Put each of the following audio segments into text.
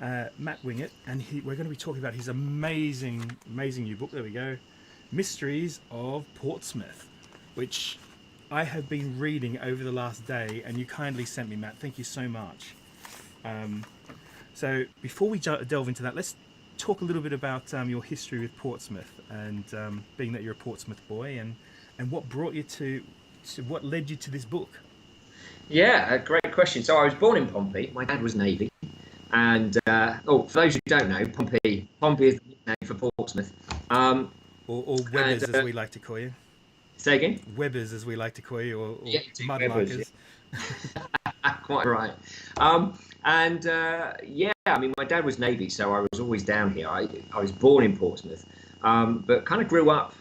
Matt Wingett, and we're going to be talking about his amazing, amazing new book. There we go, Mysteries of Portsmouth, which I have been reading over the last day, and you kindly sent me, Matt. Thank you so much. So before we delve into that, let's talk a little bit about your history with Portsmouth, and being that you're a Portsmouth boy, and what brought you to what led you to this book. Yeah, a great question. So I was born in Pompey. My dad was Navy. And, for those who don't know, Pompey is the nickname for Portsmouth. Or Webbers, as we like to call you. Say again? Webbers, as we like to call you, or Yeah, mudlarkers. Yeah. Quite right. I mean, my dad was Navy, so I was always down here. I was born in Portsmouth, but kind of grew up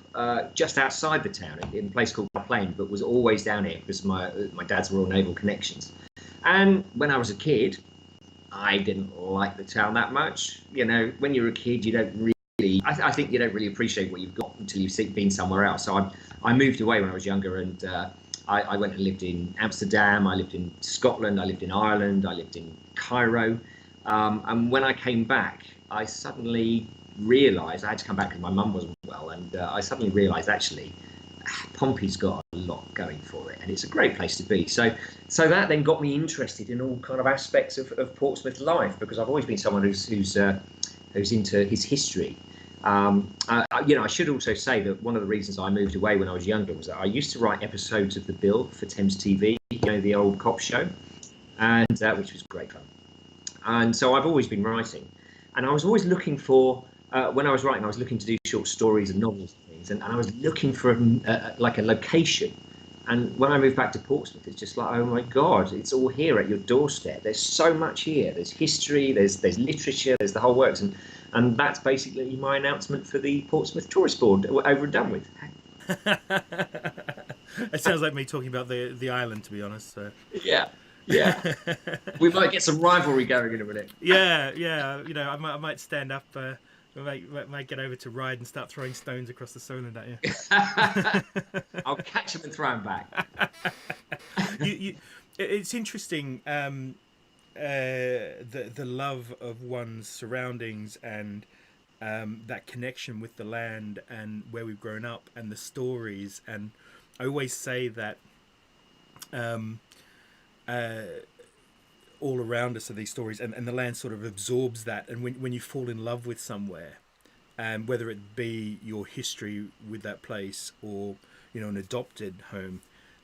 just outside the town in a place called Plain, but was always down here because of my dad's Royal Naval connections. And when I was a kid, I didn't like the town that much. You know, when you're a kid, you don't really, I think you don't really appreciate what you've got until you've been somewhere else. So I moved away when I was younger, and I went and lived in Amsterdam, I lived in Scotland, I lived in Ireland, I lived in Cairo. And when I came back, I suddenly realised, I had to come back because my mum wasn't well, and I suddenly realised actually, Pompey's got a lot going for it, and it's a great place to be. So that then got me interested in all kind of aspects of Portsmouth life, because I've always been someone who's into his history. I should also say that one of the reasons I moved away when I was younger was that I used to write episodes of The Bill for Thames TV, the old cop show, and which was great fun. And so I've always been writing, and I was always looking for. When I was writing, I was looking to do short stories and novels and things, and I was looking for a location. And when I moved back to Portsmouth, it's just like, oh my God, it's all here at your doorstep. There's so much here. There's history, there's literature, there's the whole works, and that's basically my announcement for the Portsmouth Tourist Board, over and done with. It sounds like me talking about the island, to be honest. So. Yeah. We might get some rivalry going in a minute. Yeah. I might stand up. I might get over to Ryde and start throwing stones across the Solent at you. I'll catch them and throw them back. It's interesting, the love of one's surroundings, and that connection with the land and where we've grown up, and the stories. And I always say that all around us are these stories, and the land sort of absorbs that. And when you fall in love with somewhere, whether it be your history with that place or an adopted home,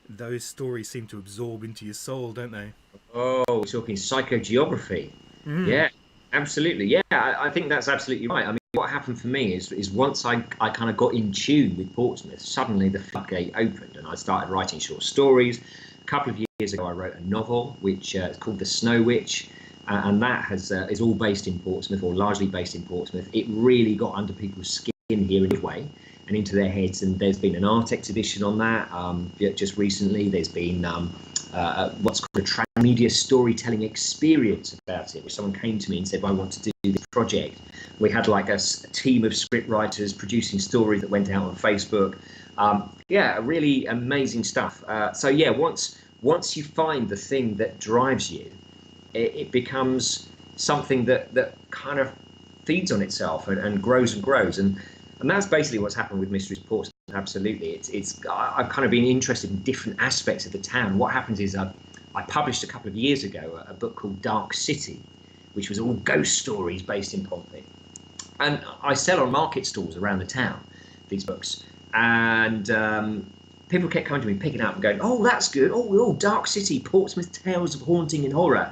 those stories seem to absorb into your soul, don't they? Oh, we're talking psychogeography. Yeah, absolutely. Yeah, I think that's absolutely right. I mean, what happened for me is once I kind of got in tune with Portsmouth, suddenly the floodgate opened, and I started writing short stories. A couple of years ago, I wrote a novel which is called The Snow Witch, and that is all based in Portsmouth, or largely based in Portsmouth. It really got under people's skin here in a way, and into their heads. And there's been an art exhibition on that just recently. There's been what's called a transmedia storytelling experience about it, where someone came to me and said, well, I want to do this project. We had like a team of script writers producing stories that went out on Facebook. Really amazing stuff. Once you find the thing that drives you, it becomes something that kind of feeds on itself and grows and grows. And that's basically what's happened with Mysteries of Portsmouth. Absolutely. I've kind of been interested in different aspects of the town. What happens is I published a couple of years ago a book called Dark City, which was all ghost stories based in Pompey. And I sell on market stalls around the town, these books. And people kept coming to me, picking up and going, oh, that's good. Oh, Dark City, Portsmouth Tales of Haunting and Horror.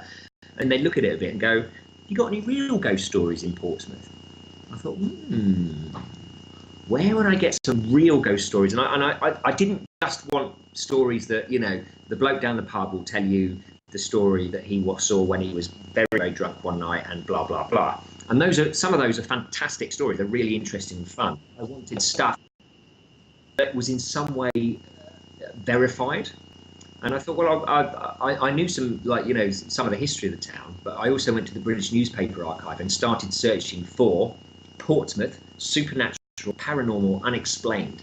And they look at it a bit and go, you got any real ghost stories in Portsmouth? I thought, where would I get some real ghost stories? And I didn't just want stories that, the bloke down the pub will tell you the story that he saw when he was very, very drunk one night and blah, blah, blah. And some of those are fantastic stories. They're really interesting and fun. I wanted stuff that was in some way verified. And I thought, well, I knew some, some of the history of the town, but I also went to the British Newspaper Archive and started searching for Portsmouth, supernatural, paranormal, unexplained.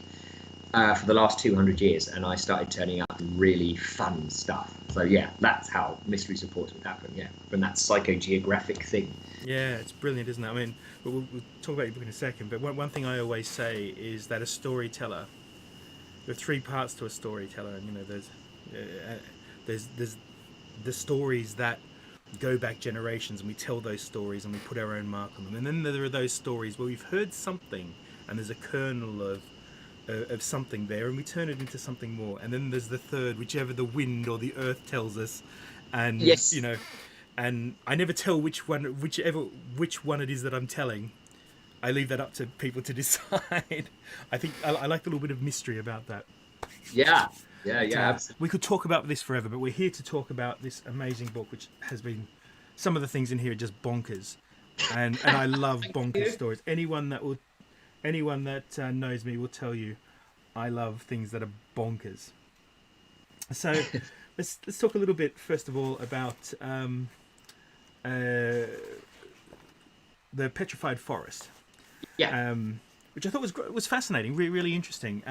for the last 200 years, and I started turning up really fun stuff. So yeah, that's how Mysteries of Portsmouth happened. Yeah, from that psychogeographic thing. Yeah, it's brilliant, isn't it? I mean, we'll talk about your book in a second, but one thing I always say is that a storyteller, there are three parts to a storyteller, and there's the stories that go back generations, and we tell those stories and we put our own mark on them, and then there are those stories where we've heard something and there's a kernel of something there, and we turn it into something more, and then there's the third, whichever the wind or the earth tells us, and Yes. and I never tell which one it is that I'm telling. I leave that up to people to decide. I think I like a little bit of mystery about that. Yeah. But, Absolutely. we could talk about this forever, but we're here to talk about this amazing book, which has been, some of the things in here are just bonkers, and I love bonkers stories. Anyone that knows me will tell you I love things that are bonkers. So let's talk a little bit first of all about the petrified forest, Yeah. which I thought was fascinating, really interesting.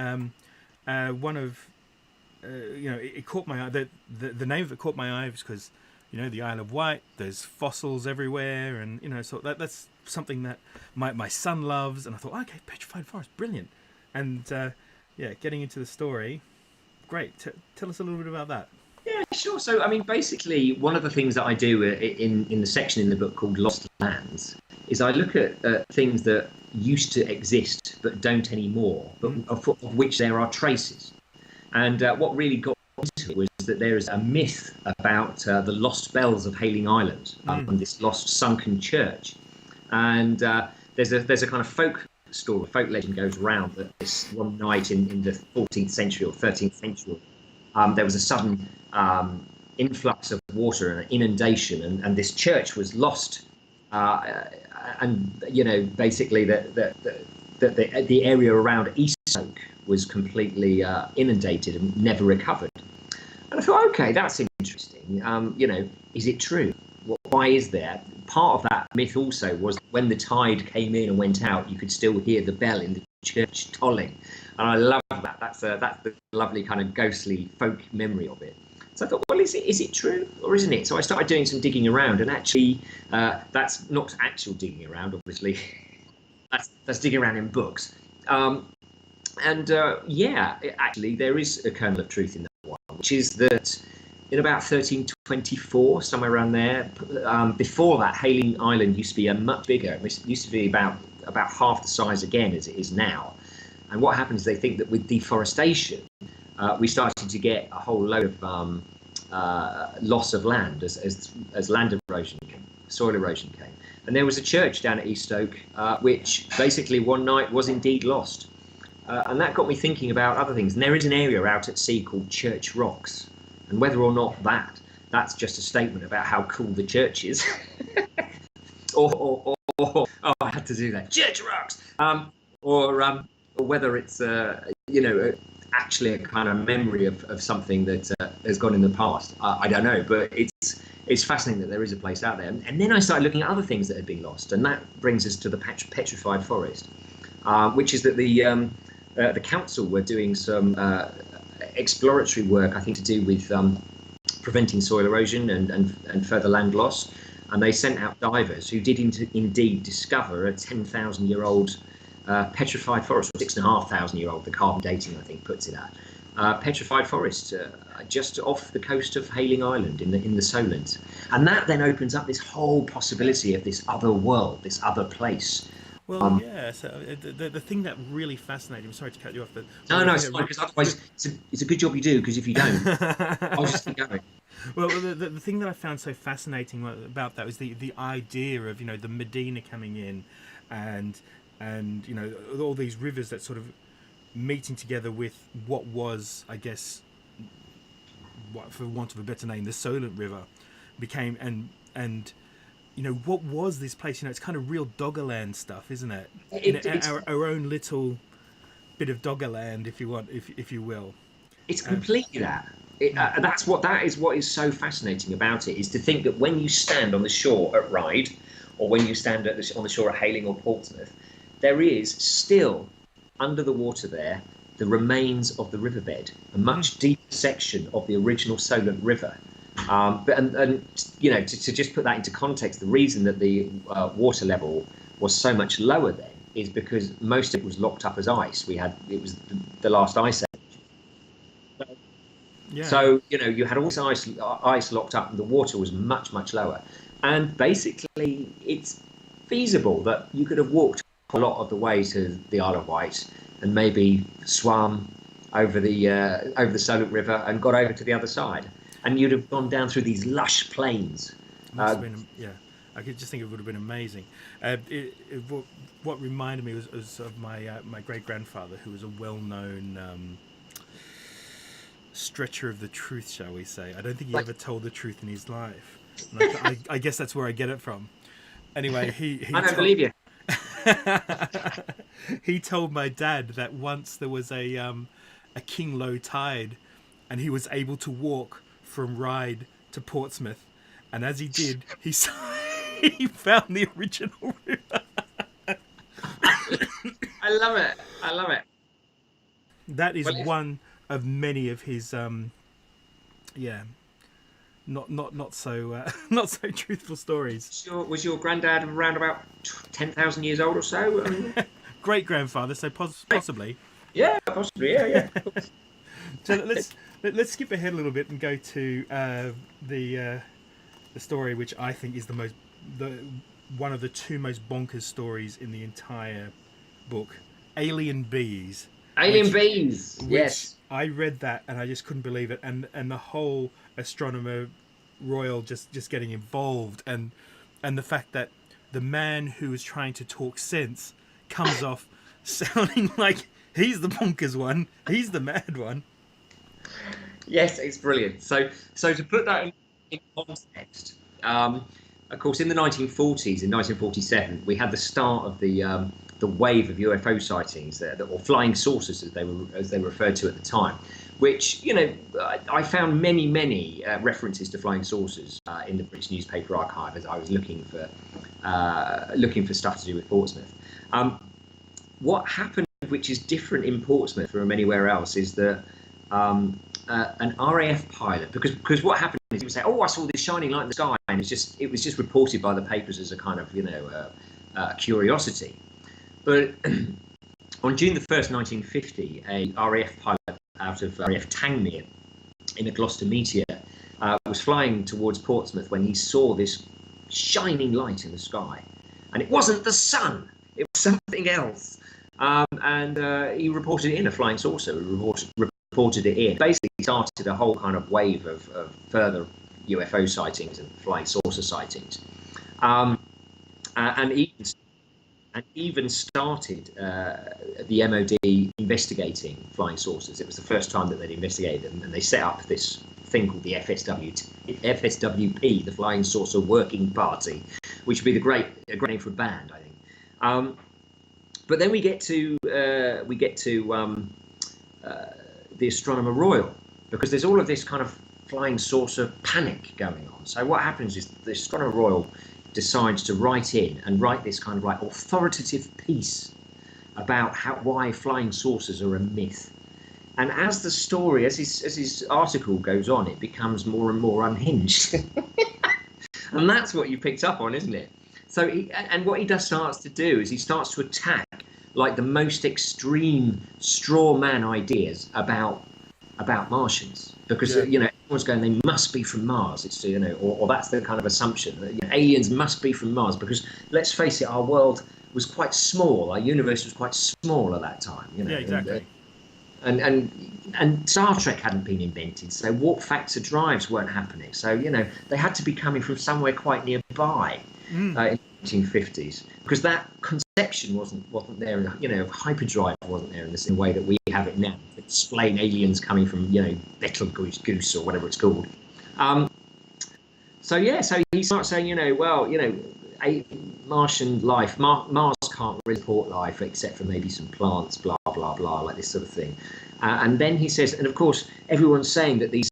One of it caught my eye. The name of it caught my eye because the Isle of Wight. There's fossils everywhere, and so that's something that my son loves. And I thought, okay, petrified forest, brilliant. And getting into the story, great. Tell us a little bit about that. Yeah, sure. So, I mean, basically, one of the things that I do in the section in the book called Lost Lands is I look at things that used to exist but don't anymore, but of which there are traces. And what really got into it was that there is a myth about the lost bells of Hayling Island, this lost sunken church. And there's a kind of folk story, folk legend goes around that this one night in the 14th century or 13th century, there was a sudden influx of water and an inundation, and this church was lost. And basically the area around Eaststoke was completely inundated and never recovered. And I thought, okay, that's interesting. Is it true? Why is there? Part of that myth also was when the tide came in and went out, you could still hear the bell in the church tolling. And I love that. That's the lovely kind of ghostly folk memory of it. So I thought, well, is it true or isn't it? So I started doing some digging around, and actually, that's not actual digging around, obviously. that's digging around in books. Actually, there is a kernel of truth in that one, which is that in about 1324, somewhere around there, before that, Hayling Island used to be much bigger. It used to be about half the size again as it is now. And what happens is they think that with deforestation, we started to get a whole load of loss of land as land erosion came, soil erosion came. And there was a church down at Eaststoke, which basically one night was indeed lost. And that got me thinking about other things. And there is an area out at sea called Church Rocks. And whether or not that's just a statement about how cool the church is, or I had to do that, Church Rocks, or whether it's actually a kind of memory of something that has gone in the past. I don't know, but it's fascinating that there is a place out there. And then I started looking at other things that had been lost, and that brings us to the petrified forest, which is that the council were doing some exploratory work, I think, to do with preventing soil erosion and further land loss. And they sent out divers who did indeed discover a 10,000-year-old petrified forest, or 6,500-year-old, the carbon dating, I think, puts it at. Petrified forest just off the coast of Hayling Island in the Solent. And that then opens up this whole possibility of this other world, this other place. Well, so the thing that really fascinated me, I'm sorry to cut you off, but No, it's fine, because otherwise it's a good job you do, because if you don't, I'll just keep going. Well, the thing that I found so fascinating about that was the idea of the Medina coming in, and all these rivers that sort of meeting together with what was, I guess, for want of a better name, the Solent River became, and what was this place? It's kind of real Doggerland stuff, isn't it? It's our own little bit of Doggerland, if you want, if you will. It's completely that. That is what is so fascinating about it, is to think that when you stand on the shore at Ryde, or when you stand on the shore at Hayling or Portsmouth, there is still under the water there the remains of the riverbed, a much deeper section of the original Solent River. And you know, to just put that into context, the reason that the water level was so much lower then is because most of it was locked up as ice. It was the last ice age. Yeah. So, you know, you had all this ice locked up and the water was much, much lower. And basically, it's feasible that you could have walked a lot of the way to the Isle of Wight and maybe swum over the Solent River and got over to the other side. And you'd have gone down through these lush plains. Must have been, yeah. I could just think it would have been amazing. What reminded me was of my great grandfather, who was a well-known stretcher of the truth, shall we say. I don't think he ever told the truth in his life. And I guess that's where I get it from. Anyway, he I don't believe you. He told my dad that once there was a king low tide, and he was able to walk from Ryde to Portsmouth, and as he did, he found the original river. I love it. I love it. That is one of many of his not so not so truthful stories. Was your granddad around about 10,000 years old or so? Great grandfather, so possibly. Yeah, possibly. Yeah. So let's skip ahead a little bit and go to the story, which I think is one of the two most bonkers stories in the entire book, Alien Bees. Alien Bees. Yes. I read that and I just couldn't believe it, and the whole astronomer royal just getting involved, and the fact that the man who is trying to talk sense comes off sounding like he's the bonkers one, he's the mad one. Yes, it's brilliant. So to put that in context, of course, in the 1940s, in 1947, we had the start of the wave of UFO sightings, or flying saucers, as they were referred to at the time. Which, you know, I found many references to flying saucers in the British newspaper archive as I was looking for stuff to do with Portsmouth. What happened, which is different in Portsmouth from anywhere else, is that an RAF pilot, because what happened is he would say, "Oh, I saw this shining light in the sky," and it was just reported by the papers as a kind of, you know, curiosity. But on June the 1st, 1950, a RAF pilot out of RAF Tangmere in a Gloucester Meteor was flying towards Portsmouth when he saw this shining light in the sky, and it wasn't the sun; it was something else. And he reported it in, a flying saucer. He reported it in. Basically, started a whole kind of wave of further UFO sightings and flying saucer sightings, and even started the MOD investigating flying saucers. It was the first time that they'd investigated them, and they set up this thing called the FSWP, the Flying Saucer Working Party, which would be a great name for a band, I think. But then we get to the Astronomer Royal, because there's all of this kind of flying saucer panic going on. So what happens is the Astronomer Royal decides to write this kind of like authoritative piece about why flying saucers are a myth. And as his article goes on, it becomes more and more unhinged. And that's what you picked up on, isn't it? So what he starts to do is he starts to attack like the most extreme straw man ideas about Martians, because you know, everyone's going, they must be from Mars. It's, you know, or that's the kind of assumption that, you know, aliens must be from Mars, because let's face it, our world was quite small, our universe was quite small at that time. You know, yeah, exactly. And Star Trek hadn't been invented, so warp factor drives weren't happening. So, you know, they had to be coming from somewhere quite nearby in the 1950s, because that conception wasn't there. You know, hyperdrive wasn't there in the same way that we have it now. Explain aliens coming from, you know, Betelgeuse or whatever it's called. So he starts saying, you know, well, you know, Martian life, Mars can't report life except for maybe some plants, blah blah blah, like this sort of thing. And then he says, and of course, everyone's saying that these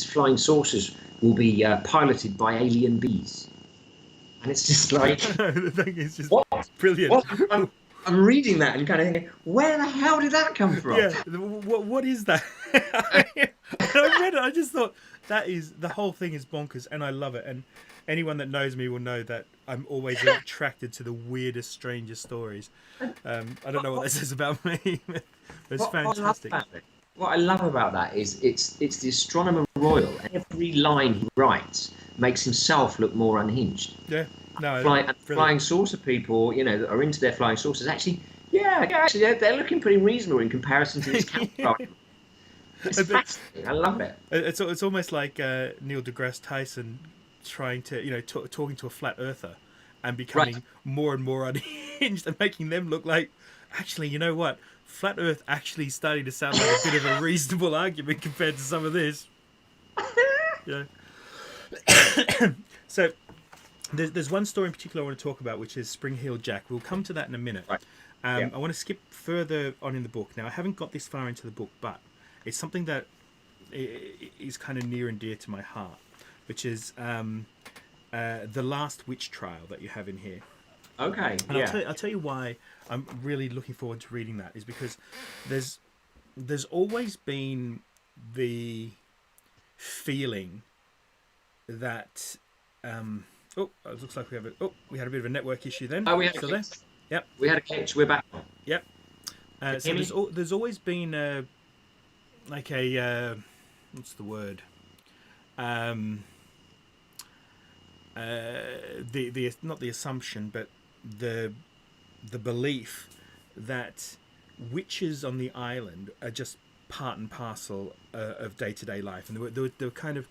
flying saucers will be piloted by alien bees. And it's just like, The thing is just what? brilliant. What? I'm reading that and kind of thinking, where the hell did that come from? Yeah, what is that? And I read it. I just thought that is the whole thing is bonkers, and I love it. And anyone that knows me will know that I'm always attracted to the weirdest, strangest stories. I don't know what that says about me. But it's What I love fantastic. about it, what I love about that is it's the astronomer royal, and every line he writes makes himself look more unhinged. Yeah, no, And brilliant. flying saucer people, that are into their flying saucers, actually, yeah, actually, they're looking pretty reasonable in comparison to this camera. It's But fascinating. I love it. it's almost like Neil deGrasse Tyson trying to talking to a flat earther and Right. becoming more and more unhinged and making them look like actually you know what, flat earth actually starting to sound like a bit of a reasonable argument compared to some of this. Yeah. So there's one story in particular I want to talk about, which is Spring Heel Jack. We'll come to that in a minute. Right. Yeah. I want to skip further on in the book. Now I haven't got this far into the book, but it's something that is kind of near and dear to my heart, which is the last witch trial that you have in here. Okay. And Yeah. I'll tell you why I'm really looking forward to reading that is because there's always been the feeling that it looks like we had a bit of a network issue then. Oh, we had a Still there? glitch. Yep, We had a glitch. We're back. yep. So Hear me? there's always been like a what's the word? Um, the not the assumption, but the belief that witches on the island are just part and parcel of day to day life, and they were kind of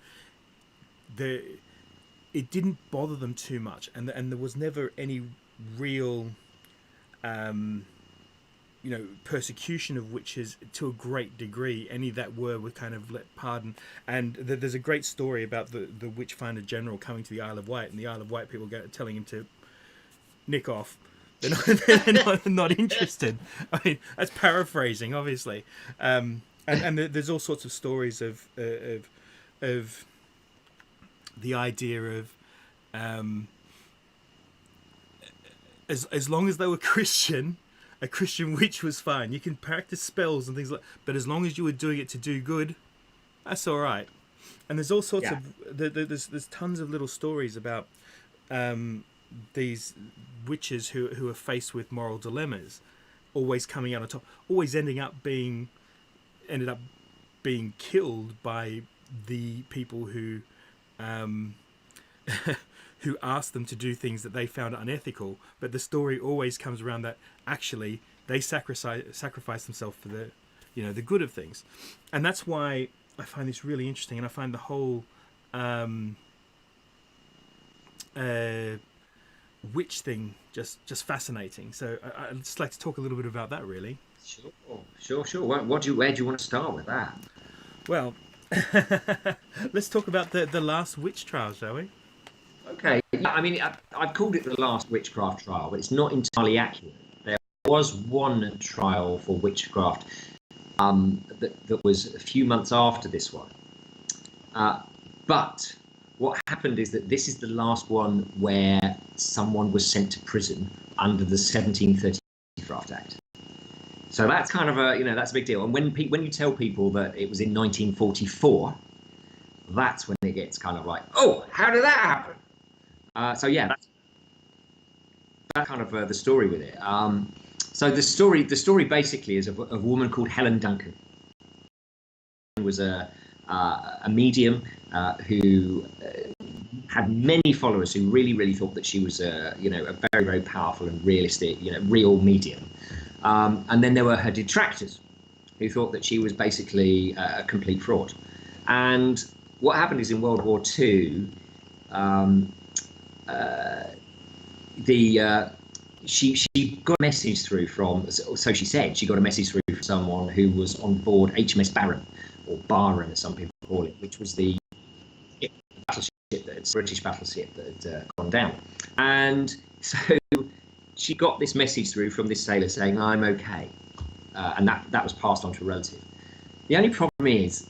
the it didn't bother them too much, and there was never any real persecution of witches to a great degree. Any that were kind of let pardon. And there's a great story about the Witchfinder General coming to the Isle of Wight, and the Isle of Wight people telling him to nick off. They're not interested. I mean, that's paraphrasing, obviously. And there's all sorts of stories of the idea of as long as they were Christian, a Christian witch was fine. You can practice spells and things like, but as long as you were doing it to do good, that's all right. And there's all sorts Yeah. there's tons of little stories about these witches who are faced with moral dilemmas, always coming out on top, always ended up being killed by the people who who asked them to do things that they found unethical. But the story always comes around that actually they sacrifice themselves for the good of things, and that's why I find this really interesting, and I find the whole witch thing just fascinating. So I'd just like to talk a little bit about that, really. Sure. Where do you want to start with that? Well, let's talk about the last witch trial, shall we? Okay. Yeah, I mean, I've called it the last witchcraft trial, but it's not entirely accurate. There was one trial for witchcraft that was a few months after this one. But what happened is that this is the last one where someone was sent to prison under the 1730 Witchcraft Act. So that's kind of that's a big deal. And when you tell people that it was in 1944, that's when it gets kind of like, oh, how did that happen? So yeah, that's kind of the story with it. So the story basically is of a woman called Helen Duncan, who was a medium who had many followers who really thought that she was a very, very powerful and realistic, real medium. And then there were her detractors who thought that she was basically a complete fraud. And what happened is in World War II, she got a message through from, so she said, she got a message through from someone who was on board HMS Baron, or Baron as some people call it, which was the British battleship that had gone down. And so she got this message through from this sailor saying, I'm okay. And that was passed on to a relative. The only problem is,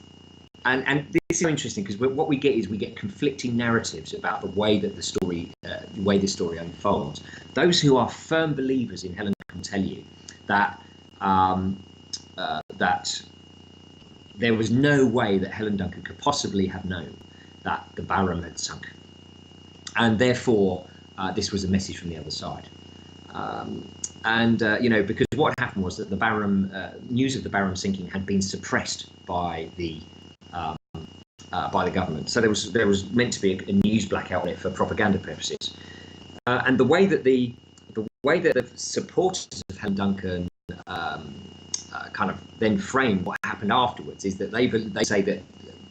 and this is so interesting, because what we get conflicting narratives about the way that the way this story unfolds. Those who are firm believers in Helen Duncan tell you that that there was no way that Helen Duncan could possibly have known that the Barham had sunk, and therefore this was a message from the other side. Because what happened was that the Barham news of the Barham sinking had been suppressed by the government. So there was meant to be a news blackout on it for propaganda purposes. And the way that the supporters of Helen Duncan kind of then frame what happened afterwards is that they say that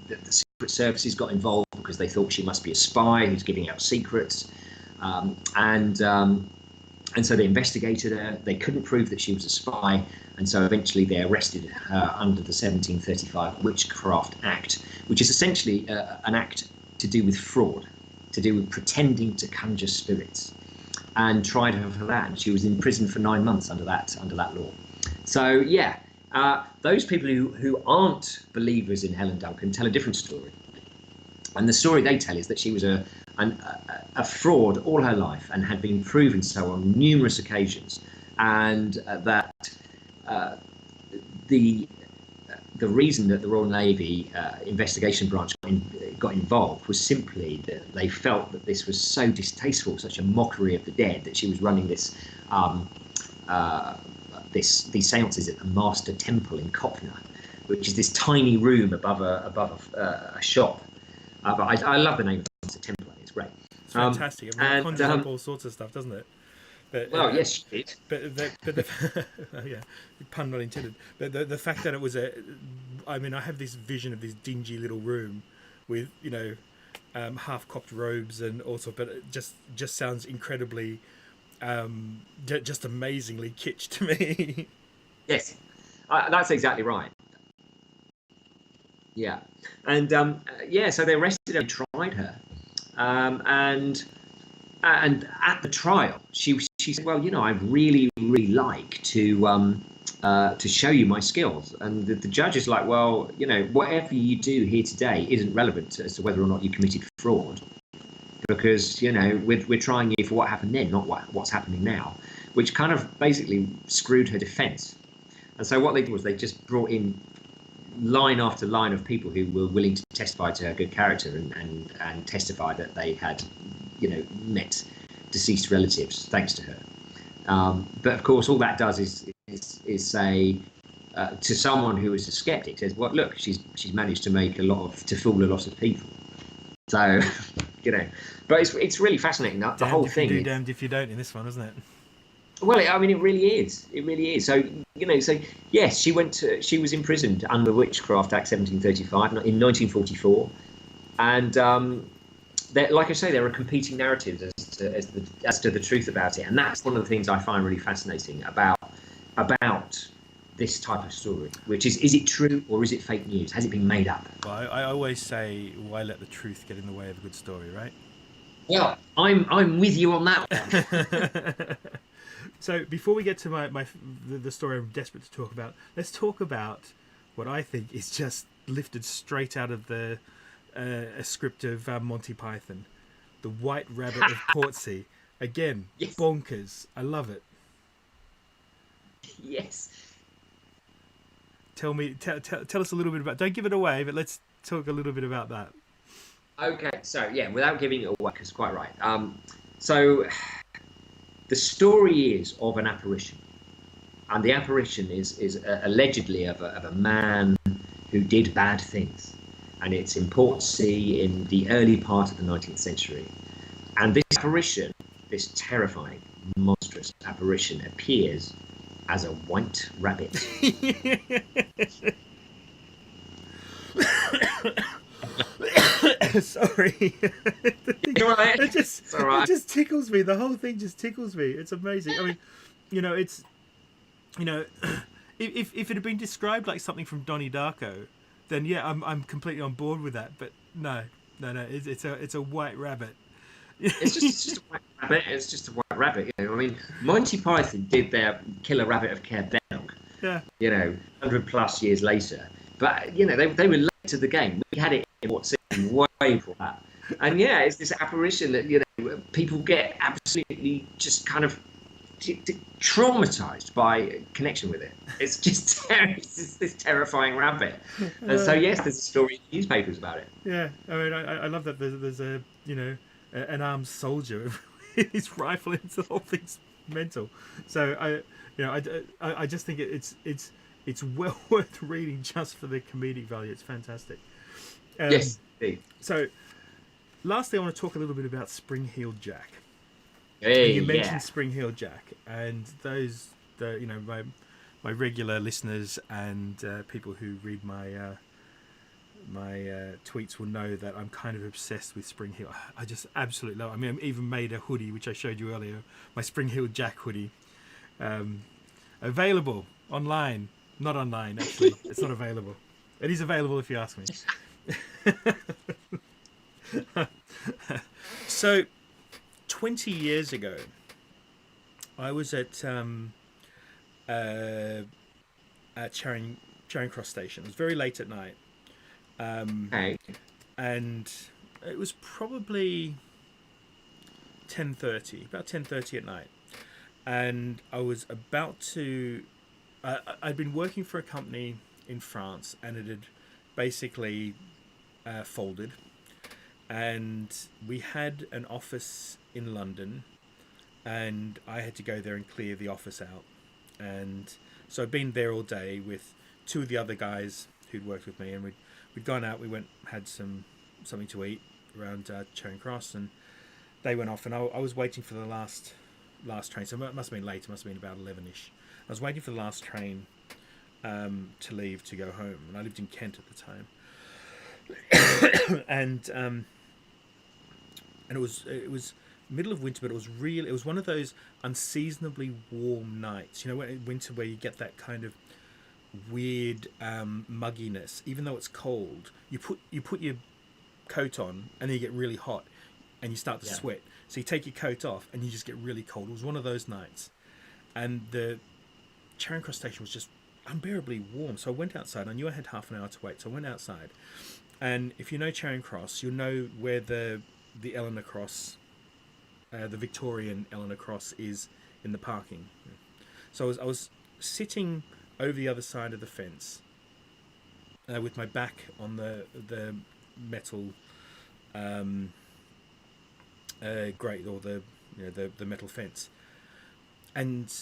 the secret services got involved because they thought she must be a spy who's giving out secrets, and so they investigated her. They couldn't prove that she was a spy, and so eventually they arrested her under the 1735 Witchcraft Act, which is essentially an act to do with fraud, to do with pretending to conjure spirits, and tried her for that. And she was in prison for 9 months under that law. So those people who aren't believers in Helen Duncan tell a different story, and the story they tell is that she was a fraud all her life and had been proven so on numerous occasions, and that the reason that the Royal Navy investigation branch got involved was simply that they felt that this was so distasteful, such a mockery of the dead, that she was running these seances at the Master Temple in Copner, which is this tiny room above a shop. But I love the name of the Master Temple. It's great. It's fantastic. It conjures up all sorts of stuff, doesn't it? But, yes, she did. But yeah, pun not intended. But the fact that it was I have this vision of this dingy little room with half-cocked robes and all sorts. But it just sounds incredibly, just amazingly kitsch to me. Yes, that's exactly right. Yeah, and so they arrested her and tried her, and at the trial, she said, well, I'd really like to show you my skills, and the judge is like, well, whatever you do here today isn't relevant as to whether or not you committed fraud, because we're trying you for what happened then, not what's happening now, which kind of basically screwed her defence. And so what they did was they just brought in line after line of people who were willing to testify to her good character and testify that they had met deceased relatives thanks to her. But of course, all that does is say to someone who is a skeptic, says, well, look, she's managed to fool a lot of people. So but it's really fascinating. The whole thing. Damned if you don't in this one, isn't it? Well, it really is. It really is. So, yes, she was imprisoned under the Witchcraft Act 1735 in 1944, and like I say, there are competing narratives as to the truth about it, and that's one of the things I find really fascinating about this type of story, which is it true or is it fake news? Has it been made up? Well, I always say, why let the truth get in the way of a good story, right? Well, I'm with you on that one. So before we get to the story I'm desperate to talk about, let's talk about what I think is just lifted straight out of a script of Monty Python, The White Rabbit of Portsea. Again, yes. Bonkers. I love it. Yes. Tell us a little bit about. Don't give it away, but let's talk a little bit about that. Okay, so without giving it away, because quite right. So the story is of an apparition, and the apparition is allegedly of a man who did bad things, and it's in Portsea in the early part of the 19th century. And this apparition, this terrifying, monstrous apparition, appears as a white rabbit. Sorry. Right. It just tickles me. The whole thing just tickles me. It's amazing. I mean, it's if it had been described like something from Donnie Darko, then yeah, I'm completely on board with that. But no, it's a white rabbit. It's just a white rabbit. It's just a white rabbit. I mean, Monty Python did their Killer Rabbit of Cair Bennelong. Yeah. 100 plus years later. But they were late to the game. We had it in what seemed way before that. And it's this apparition that people get absolutely just kind of traumatized by connection with it. It's just it's just this terrifying rabbit. And so yes, there's a story in the newspapers about it. Yeah, I mean, I love that there's a an armed soldier with his rifle. It's the whole thing's mental. So I just think it's well worth reading just for the comedic value. It's fantastic. Yes, indeed. So, lastly, I want to talk a little bit about Spring-Heeled Jack. Hey, And you mentioned yeah. Spring-Heeled Jack, and my regular listeners and people who read my tweets will know that I'm kind of obsessed with Spring Heel. I just absolutely love it. I mean, I even made a hoodie, which I showed you earlier, my Spring Heel Jack hoodie. Available online. Not online, actually. It's not available. It is available if you ask me. So, 20 years ago, I was at Charing Cross Station. It was very late at night. Okay. And it was probably 10:30, about 10:30 at night, and I was about to. I'd been working for a company in France, and it had basically folded, and we had an office in London, and I had to go there and clear the office out, and so I'd been there all day with two of the other guys who'd worked with me, and we'd gone out. We went, had something to eat around Charing Cross, and they went off, and I was waiting for the last train. So it must have been late. It must have been about 11ish. I was waiting for the last train to leave to go home, and I lived in Kent at the time. and it was middle of winter, but it was one of those unseasonably warm nights. You know, winter where you get that kind of weird mugginess, even though it's cold. You put your coat on, and then you get really hot, and you start to sweat. So you take your coat off, and you just get really cold. It was one of those nights, and the Charing Cross station was just unbearably warm. So I went outside. I knew I had half an hour to wait, so I went outside. And if you know Charing Cross, you'll know where the Eleanor Cross, the Victorian Eleanor Cross, is in the parking. So I was sitting over the other side of the fence, with my back on the metal grate, or the metal fence, and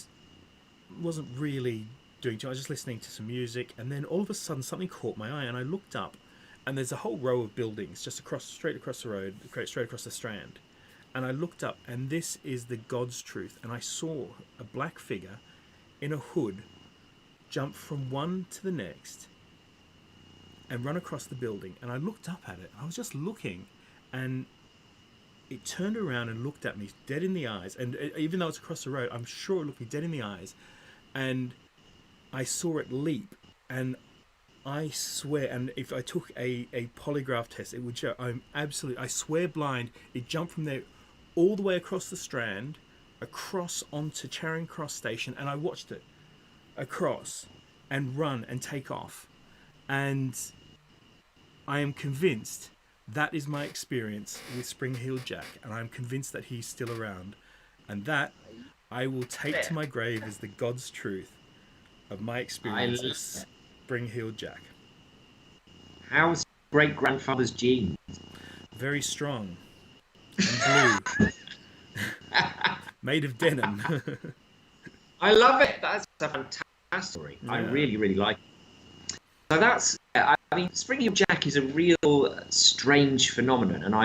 wasn't really doing too much. I was just listening to some music, and then all of a sudden something caught my eye, and I looked up, and there's a whole row of buildings just straight across the road, straight across the Strand. And I looked up, and this is the God's truth, and I saw a black figure in a hood jump from one to the next and run across the building. And I looked up at it. I was just looking, and it turned around and looked at me dead in the eyes. And even though it's across the road, I'm sure it looked me dead in the eyes. And I saw it leap, and I swear, and if I took a polygraph test, it would show, I swear blind, it jumped from there all the way across the Strand, across onto Charing Cross station, and I watched it across and run and take off. And I am convinced that is my experience with Spring-Heeled Jack, and I'm convinced that he's still around, and that I will take to my grave as the God's truth of my experience with Spring-Heeled Jack. How's great grandfather's genes? Very strong and blue, made of denim. I love it. That's a fantastic story. Yeah. I really, really like it. So that's, I mean, Spring-Heeled Jack is a real strange phenomenon, and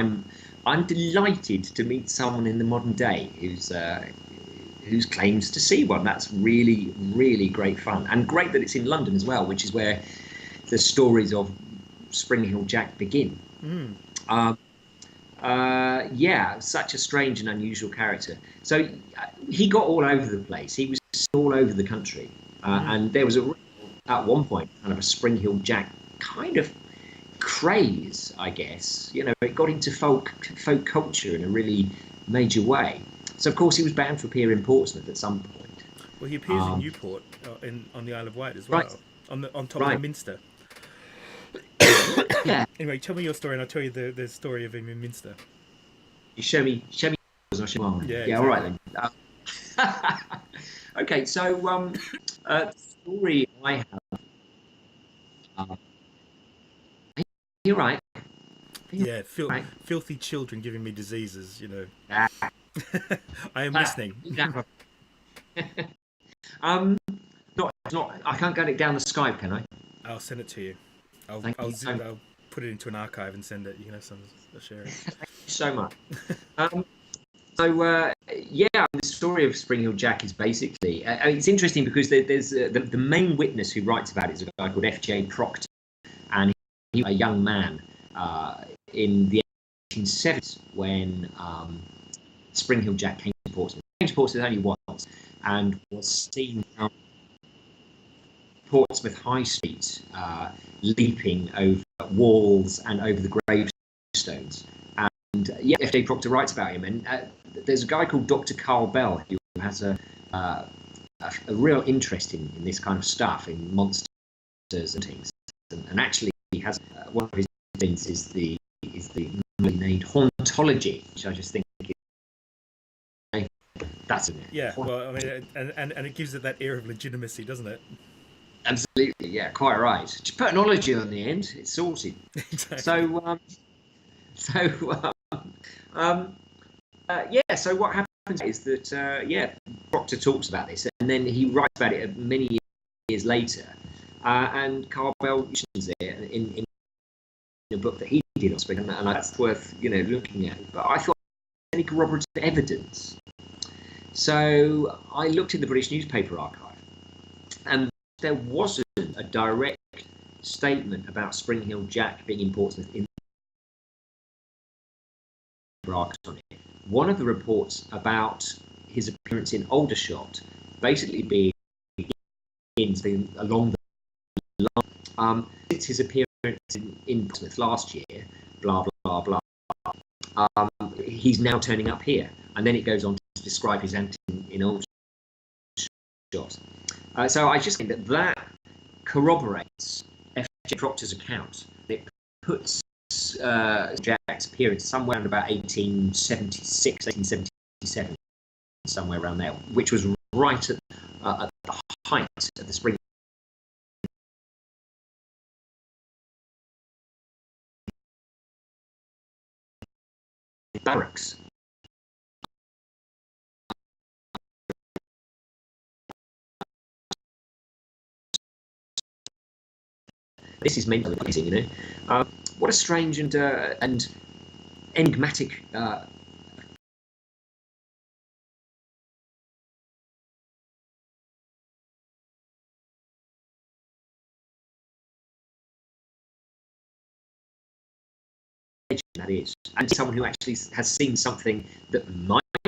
I'm delighted to meet someone in the modern day who's claims to see one. That's really, really great fun, and great that it's in London as well, which is where the stories of Spring-Heeled Jack begin. Yeah, such a strange and unusual character. So he got all over the place. He was all over the country, and there was at one point kind of a Spring-Heeled Jack kind of craze, I guess. You know, it got into folk culture in a really major way. So of course he was bound to appear in Portsmouth at some point. Well, he appears in Newport, on the Isle of Wight as well, right. on top of the Minster. Yeah. Anyway, tell me your story, and I'll tell you the story of him in Minster. You show me. Yeah, exactly. All right then. Okay, so the story I have. Uh, you're right. You're Yeah, right. filthy children giving me diseases. You know, Ah, I am listening. eat that. um, not. I can't get it down the Skype, can I? I'll send it to you. Thank you so, I'll put it into an archive and send it. You can have some. I'll share it. so much. Um, yeah, the story of Spring Hill Jack is basically. It's interesting because there's the main witness who writes about it is a guy called F.J. Proctor, and he was a young man in the 1870s when Spring Hill Jack came to Portsmouth. Came to Portsmouth only once, and was seen on Portsmouth High Street, leaping over walls and over the gravestones. And yeah, F.J. Proctor writes about him, and there's a guy called Dr. Carl Bell who has a real interest in this kind of stuff, in monsters and things. And actually, he has one of his things is the made hauntology, which I just think is, that's it. Yeah, well, I mean, and it gives it that air of legitimacy, doesn't it? Absolutely, yeah, quite right. Just put an ology on the end, it's sorted. Exactly. So, so um, yeah. So what happens is that yeah, Proctor talks about this, and then he writes about it many years later, and Carl Bell mentions it in a book that he did on Spring, and that's worth looking at. But I thought any corroborative evidence. So I looked in the British newspaper archive, and there wasn't a direct statement about Spring Hill Jack being in Portsmouth in the archive on it. One of the reports about his appearance in Aldershot basically being along the line since his appearance in Portsmouth last year, blah blah blah blah. He's now turning up here, and then it goes on to describe his antics in Aldershot. So I just think that corroborates F.J. Proctor's account. It puts Jack's appearance somewhere around about 1876, 1877, somewhere around there, which was right at the height of the Spring barracks. This is meant to be amazing, what a strange and enigmatic legend that is, and someone who actually has seen something that might